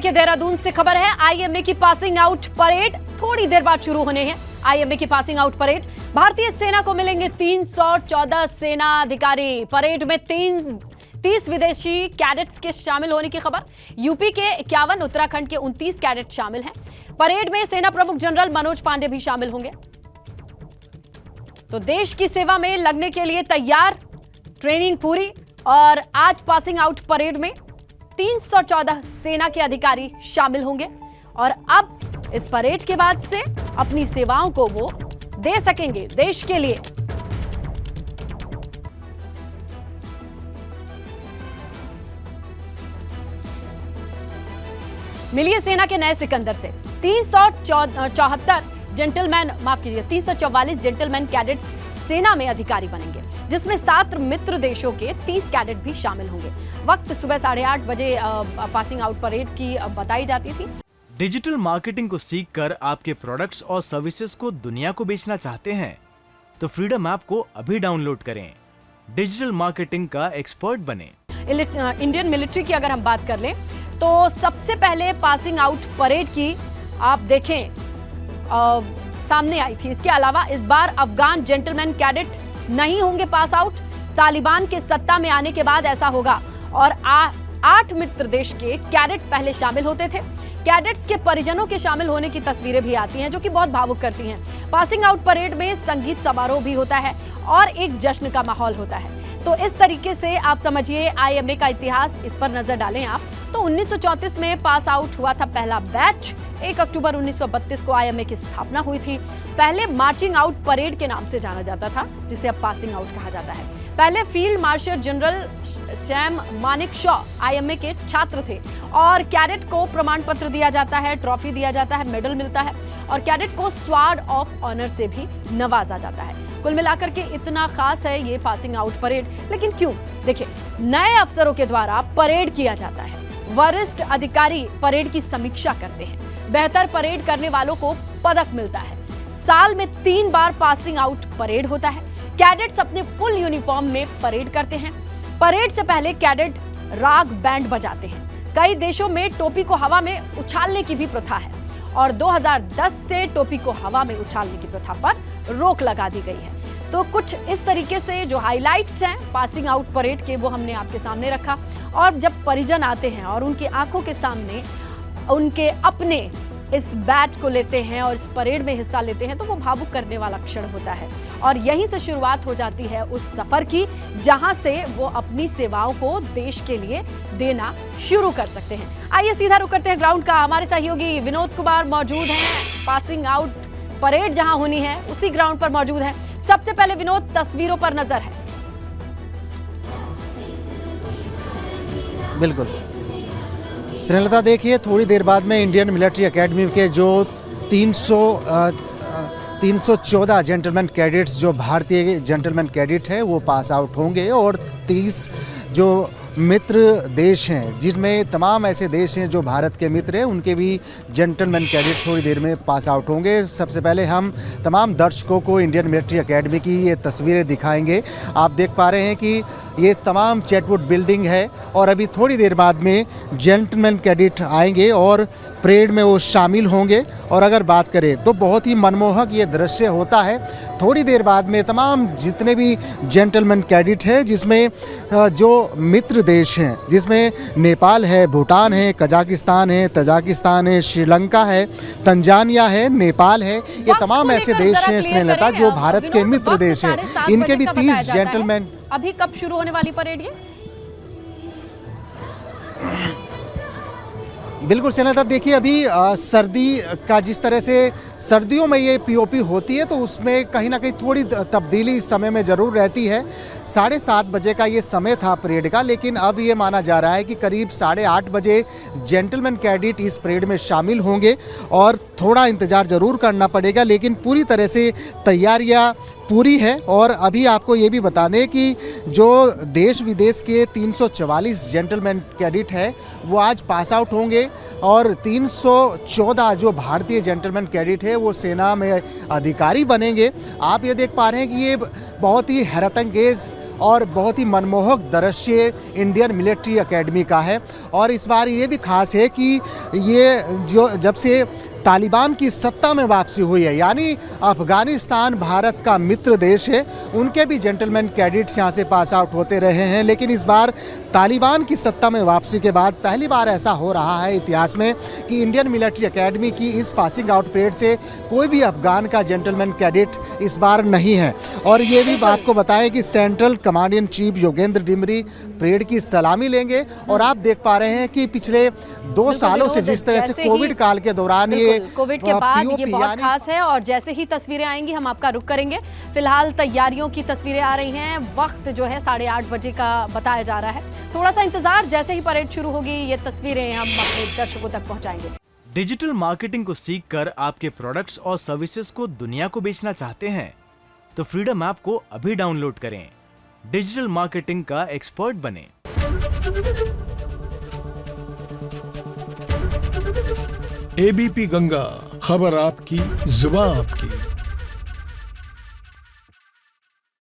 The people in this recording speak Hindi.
देखिए देहरादून से खबर है, आईएमए की पासिंग आउट परेड थोड़ी देर बाद शुरू होने हैं। आईएमए की पासिंग आउट परेड, भारतीय सेना को मिलेंगे 314 सेना अधिकारी। परेड में 30 विदेशी कैडेट्स के शामिल होने की खबर। यूपी के 51, उत्तराखंड के 29 कैडेट शामिल हैं। परेड में सेना प्रमुख जनरल मनोज पांडे भी शामिल होंगे। तो देश की सेवा में लगने के लिए तैयार, ट्रेनिंग पूरी। और आज पासिंग आउट परेड में 314 सेना के अधिकारी शामिल होंगे और अब इस परेड के बाद से अपनी सेवाओं को वो दे सकेंगे देश के लिए। मिलिए सेना के नए सिकंदर से 374 जेंटलमैन, माफ कीजिए 344 जेंटलमैन कैडेट्स सेना में अधिकारी बनेंगे, जिसमें 7 मित्र देशों के 30 कैडेट भी शामिल होंगे। वक्त सुबह 8:30 बजे पासिंग आउट परेड की बताई जाती थी। डिजिटल मार्केटिंग को सीखकर आपके प्रोडक्ट्स और सर्विसेज को दुनिया को बेचना चाहते हैं तो फ्रीडम ऐप को अभी डाउनलोड करें। डिजिटल मार्केटिंग का एक्सपर्ट बने। इंडियन मिलिट्री की अगर हम बात कर लें तो सबसे पहले पासिंग आउट परेड की आप देखें सामने आई थी। इसके अलावा इस बार अफगान जेंटलमैन कैडेट नहीं होंगे पास आउट। तालिबान के सत्ता में आने के बाद ऐसा होगा और 8 मित्र देश के कैडेट पहले शामिल होते थे। कैडेट्स के परिजनों के शामिल होने की तस्वीरें भी आती हैं जो कि बहुत भावुक करती हैं। पासिंग आउट परेड में संगीत समारोह भी होता है और एक जश्न का माहौल होता है। तो इस तरीके से आप समझिए आईएमए का इतिहास, इस पर नजर डालें आप तो 1934 में पास आउट हुआ था पहला बैच। 1 अक्टूबर 1932 को आईएमए की स्थापना हुई थी। पहले मार्चिंग आउट परेड के नाम से जाना जाता था, जिसे अब पासिंग आउट कहा जाता है। पहले field marshal general Sam Manekshaw IMA के छात्र थे और कैडेट को प्रमाण पत्र दिया जाता है, ट्रॉफी दिया जाता है, मेडल मिलता है और कैडेट को स्वार्ड ऑफ ऑनर से भी नवाजा जाता है। कुल मिलाकर के इतना खास है ये पासिंग आउट परेड। लेकिन क्यों? देखिए, नए अफसरों के द्वारा परेड किया जाता है। वरिष्ठ अधिकारी परेड की समीक्षा करते हैं। बेहतर परेड करने वालों को पदक मिलता है। साल में 3 बार पासिंग आउट परेड होता है। कैडेट्स अपने फुल यूनिफॉर्म में परेड करते हैं। परेड से पहले कैडेट राग बैंड बजाते हैं। कई देशों में टोपी को हवा में उछालने की भी प्रथा है और 2010 से टोपी को हवा में उछालने की प्रथा पर रोक लगा दी गई है। तो कुछ इस तरीके से जो हाइलाइट्स हैं पासिंग आउट परेड के वो हमने आपके सामने रखा। और जब परिजन आते हैं और उनकी आंखों के सामने उनके अपने इस बैच को लेते हैं और इस परेड में हिस्सा लेते हैं तो वो भावुक करने वाला क्षण होता है और यहीं से शुरुआत हो जाती है उस सफर की जहां से वो अपनी सेवाओं को देश के लिए देना शुरू कर सकते हैं। आइए सीधा रुक करते हैं ग्राउंड का। हमारे सहयोगी विनोद कुमार मौजूद हैं। पासिंग आउट परेड जहां होनी है उसी ग्राउंड पर मौजूद है। सबसे पहले विनोद, तस्वीरों पर नजर है। बिल्कुल स्नेहलता, देखिए थोड़ी देर बाद में इंडियन मिलिट्री एकेडमी के जो 314 जेंटलमैन कैडेट्स जो भारतीय जेंटलमैन कैडेट है वो पास आउट होंगे और 30 जो मित्र देश हैं जिसमें तमाम ऐसे देश हैं जो भारत के मित्र हैं उनके भी जेंटलमैन कैडेट थोड़ी देर में पास आउट होंगे। सबसे पहले हम तमाम दर्शकों को इंडियन मिलिट्री एकेडमी की ये तस्वीरें दिखाएंगे। आप देख पा रहे हैं कि ये तमाम चैटवुड बिल्डिंग है और अभी थोड़ी देर बाद में जेंटलमैन कैडेट आएंगे और परेड में वो शामिल होंगे। और अगर बात करें तो बहुत ही मनमोहक ये दृश्य होता है। थोड़ी देर बाद में तमाम जितने भी जेंटलमैन कैडेट हैं जिसमें जो मित्र देश हैं, जिसमें नेपाल है, भूटान है, कजाकिस्तान है, तजाकिस्तान है, श्रीलंका है, तंजानिया है, नेपाल है, ये तमाम ऐसे देश हैं स्नेहलता जो भारत के मित्र देश हैं। इनके भी 30 जेंटलमैन। अभी कब शुरू होने वाली परेड ये? बिल्कुल स्नेहलता, देखिए अभी सर्दी का जिस तरह से सर्दियों में ये पीओपी होती है तो उसमें कहीं ना कहीं थोड़ी तब्दीली समय में ज़रूर रहती है। 7:30 बजे का ये समय था परेड का, लेकिन अब ये माना जा रहा है कि करीब 8:30 बजे जेंटलमैन कैडेट इस परेड में शामिल होंगे और थोड़ा इंतज़ार ज़रूर करना पड़ेगा, लेकिन पूरी तरह से तैयारियाँ पूरी है। और अभी आपको ये भी बता दें कि जो देश विदेश के 344 जेंटलमैन कैडेट है वो आज पास आउट होंगे और 314 जो भारतीय जेंटलमैन कैडेट है वो सेना में अधिकारी बनेंगे। आप ये देख पा रहे हैं कि ये बहुत ही हैरतअंगेज़ और बहुत ही मनमोहक दृश्य इंडियन मिलिट्री एकेडमी का है। और इस बार ये भी खास है कि ये जो जब से तालिबान की सत्ता में वापसी हुई है, यानी अफगानिस्तान भारत का मित्र देश है, उनके भी जेंटलमैन कैडेट्स यहाँ से पास आउट होते रहे हैं। लेकिन इस बार तालिबान की सत्ता में वापसी के बाद पहली बार ऐसा हो रहा है इतिहास में कि इंडियन मिलिट्री एकेडमी की इस पासिंग आउट परेड से कोई भी अफगान का जेंटलमैन कैडेट इस बार नहीं है। और ये भी आपको बताएं कि central command in chief Yogendra Dimri parade की सलामी लेंगे। और आप देख पा रहे हैं कि पिछले 2 सालों से जिस तरह से कोविड काल के दौरान ये कोविड के बाद ये बहुत खास है और जैसे ही तस्वीरें आएंगी हम आपका रुख करेंगे। फिलहाल तैयारियों की तस्वीरें आ रही हैं। वक्त जो है 8:30 बजे का बताया जा रहा है। थोड़ा सा इंतजार, जैसे ही परेड शुरू होगी ये तस्वीरें हम अपने दर्शकों तक पहुंचाएंगे। डिजिटल मार्केटिंग को सीखकर आपके प्रोडक्ट्स और सर्विसेज को दुनिया को बेचना चाहते हैं तो फ्रीडम ऐप को अभी डाउनलोड करें। डिजिटल मार्केटिंग का एक्सपर्ट बनें। एबीपी गंगा, खबर आपकी, जुबान आपकी।